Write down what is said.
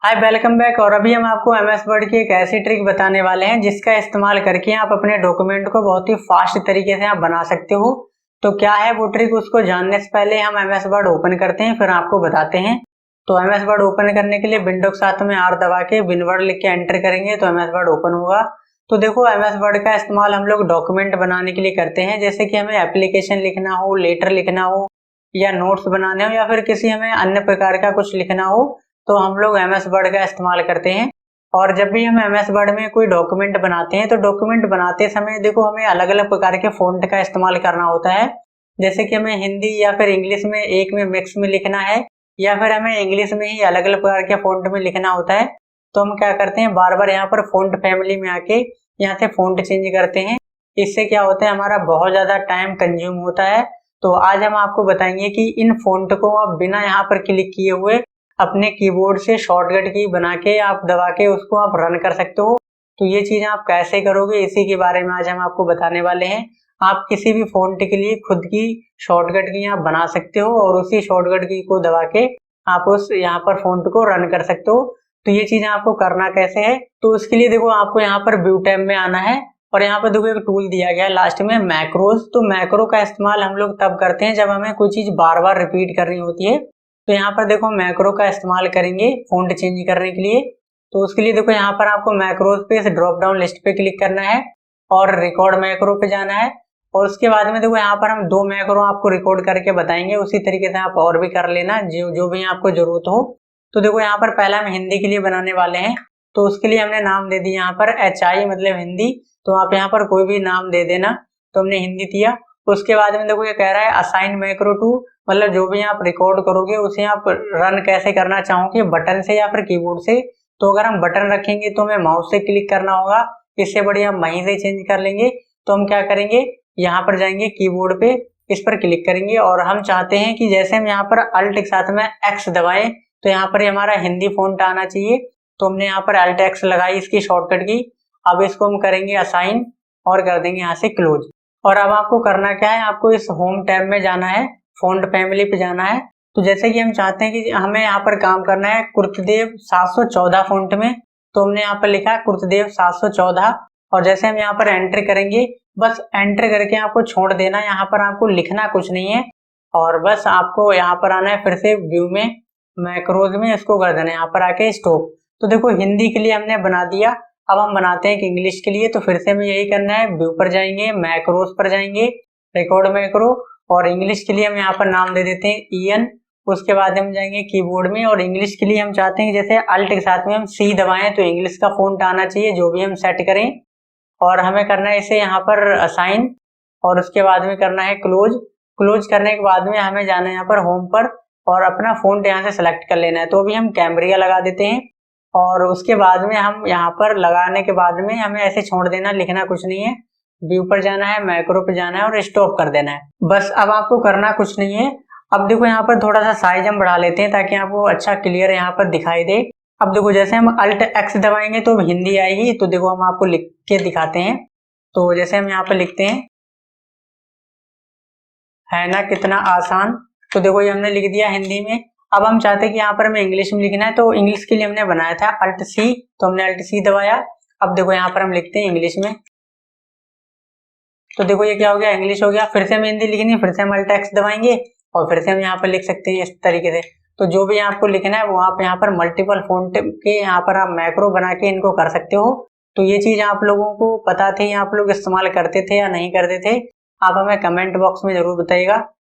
हाय, welcome back. और अभी हम आपको एमएस वर्ड की एक ऐसी ट्रिक बताने वाले हैं जिसका इस्तेमाल करके आप अपने डॉक्यूमेंट को बहुत ही फास्ट तरीके से आप बना सकते हो। तो क्या है वो ट्रिक, उसको जानने से पहले हम एमएस वर्ड ओपन करते हैं, फिर आपको बताते हैं। तो एमएस वर्ड ओपन करने के लिए विंडो के साथ में आर दबा के विनवर्ड लिख के एंटर करेंगे तो एमएस वर्ड ओपन होगा। तो देखो, एमएस वर्ड का इस्तेमाल हम लोग डॉक्यूमेंट बनाने के लिए करते हैं, जैसे कि हमें एप्लीकेशन लिखना हो, लेटर लिखना हो, या नोट्स बनाने हो, या फिर किसी हमें अन्य प्रकार का कुछ लिखना हो, तो हम लोग एमएस वर्ड का इस्तेमाल करते हैं। और जब भी हम एमएस वर्ड में कोई डॉक्यूमेंट बनाते हैं तो डॉक्यूमेंट बनाते समय देखो हमें अलग अलग प्रकार के फ़ॉन्ट का इस्तेमाल करना होता है। जैसे कि हमें हिंदी या फिर इंग्लिश में एक में मिक्स में लिखना है, या फिर हमें इंग्लिश में ही अलग अलग प्रकार के फ़ॉन्ट में लिखना होता है। तो हम क्या करते हैं, बार बार यहाँ पर फ़ॉन्ट फैमिली में आके यहाँ से फ़ॉन्ट चेंज करते हैं। इससे क्या होता है, हमारा बहुत ज़्यादा टाइम कंज्यूम होता है। तो आज हम आपको बताएंगे कि इन फ़ॉन्ट को आप बिना यहाँ पर क्लिक किए हुए अपने कीबोर्ड से शॉर्टकट की बना के आप दबा के उसको आप रन कर सकते हो। तो ये चीज़ आप कैसे करोगे, इसी के बारे में आज हम आपको बताने वाले हैं। आप किसी भी फ़ॉन्ट के लिए खुद की शॉर्टकट की आप बना सकते हो और उसी शॉर्टकट की को दबा के आप उस यहाँ पर फ़ॉन्ट को रन कर सकते हो। तो ये चीज़ आपको करना कैसे है, तो उसके लिए देखो आपको यहाँ पर व्यू टैब में आना है और यहाँ पर देखो एक टूल दिया गया है लास्ट में, मैक्रोज। तो मैक्रो का इस्तेमाल हम लोग तब करते हैं जब हमें कोई चीज़ बार बार रिपीट करनी होती है। तो यहाँ पर देखो मैक्रो का इस्तेमाल करेंगे फ़ॉन्ट चेंज करने के लिए। तो उसके लिए देखो यहाँ पर आपको मैक्रोज पे इस ड्रॉप डाउन लिस्ट पे क्लिक करना है और रिकॉर्ड मैक्रो पे जाना है। और उसके बाद में देखो यहाँ पर हम दो मैक्रो आपको रिकॉर्ड करके बताएंगे, उसी तरीके से आप और भी कर लेना जो जो भी आपको जरूरत हो। तो देखो यहाँ पर पहला हम हिंदी के लिए बनाने वाले हैं, तो उसके लिए हमने नाम दे दिया यहाँ पर HI मतलब हिंदी। तो आप यहाँ पर कोई भी नाम दे देना। तो हमने हिंदी दिया। उसके बाद में देखो ये कह रहा है असाइन मैक्रो टू, मतलब जो भी आप रिकॉर्ड करोगे उसे आप रन कैसे करना चाहोगे, बटन से या फिर कीबोर्ड से। तो अगर हम बटन रखेंगे तो हमें माउस से क्लिक करना होगा, इससे बढ़िया हम वहीं से चेंज कर लेंगे। तो हम क्या करेंगे, यहाँ पर जाएंगे कीबोर्ड पे, इस पर क्लिक करेंगे और हम चाहते हैं कि जैसे हम यहाँ पर अल्ट के साथ में एक्स दबाएं तो यहाँ पर हमारा हिंदी फ़ॉन्ट आना चाहिए। तो हमने यहाँ पर अल्ट एक्स लगाई इसकी शॉर्टकट की। अब इसको हम करेंगे असाइन और कर देंगे यहाँ से क्लोज। और अब आपको करना क्या है, आपको इस होम टैब में जाना है, फ़ॉन्ट फैमिली पे जाना है। तो जैसे कि हम चाहते हैं कि हमें यहाँ पर काम करना है कुर्तदेव 714 फ़ॉन्ट में, तो हमने यहाँ पर लिखा है कुर्तदेव 714। और जैसे हम यहाँ पर एंटर करेंगे, बस एंटर करके आपको छोड़ देना, यहाँ पर आपको लिखना कुछ नहीं है। और बस आपको यहाँ पर आना है, फिर से व्यू में मैक्रोज में इसको कर देना है यहाँ पर आके स्टॉप। तो देखो हिंदी के लिए हमने बना दिया। अब हम बनाते हैं कि इंग्लिश के लिए, तो फिर से हमें यही करना है, व्यू पर जाएंगे, मैक्रोज पर जाएंगे, रिकॉर्ड मैक्रो। और इंग्लिश के लिए हम यहाँ पर नाम दे देते हैं EN। उसके बाद हम जाएंगे कीबोर्ड में और इंग्लिश के लिए हम चाहते हैं कि जैसे अल्ट के साथ में हम C दबाएं तो इंग्लिश का फ़ॉन्ट आना चाहिए, जो भी हम सेट करें। और हमें करना है इसे यहाँ पर असाइन और उसके बाद में करना है क्लोज। क्लोज करने के बाद में हमें जाना है यहाँ पर होम पर और अपना फ़ॉन्ट यहाँ से सेलेक्ट कर लेना है। तो अभी हम कैम्ब्रिया लगा देते हैं और उसके बाद में हम यहाँ पर लगाने के बाद में हमें ऐसे छोड़ देना, लिखना कुछ नहीं है। व्यू पर जाना है, मैक्रो पे जाना है और स्टॉप कर देना है। बस अब आपको करना कुछ नहीं है। अब देखो यहाँ पर थोड़ा सा साइज हम बढ़ा लेते हैं ताकि आपको अच्छा क्लियर यहाँ पर दिखाई दे। अब देखो जैसे हम अल्ट एक्स दबाएंगे तो हिंदी आएगी। तो देखो हम आपको लिख के दिखाते हैं। तो जैसे हम यहाँ पर लिखते हैं, है ना कितना आसान। तो देखो ये हमने लिख दिया हिंदी में। अब हम चाहते हैं कि यहाँ पर हमें इंग्लिश में लिखना है, तो इंग्लिश के लिए हमने बनाया था अल्ट C, तो हमने अल्ट C दबाया। अब देखो यहाँ पर हम लिखते हैं इंग्लिश में। तो देखो ये क्या हो गया, इंग्लिश हो गया। फिर से हमें हिंदी लिखनी है, फिर से हम अल्ट एक्स दबाएंगे और फिर से हम यहाँ पर लिख सकते हैं इस तरीके से। तो जो भी आपको लिखना है वो आप यहाँ पर मल्टीपल फ़ॉन्ट के यहाँ पर आप मैक्रो बना के इनको कर सकते हो। तो ये चीज़ आप लोगों को पता थी, आप लोग इस्तेमाल करते थे या नहीं करते थे, आप हमें कमेंट बॉक्स में ज़रूर बताइएगा।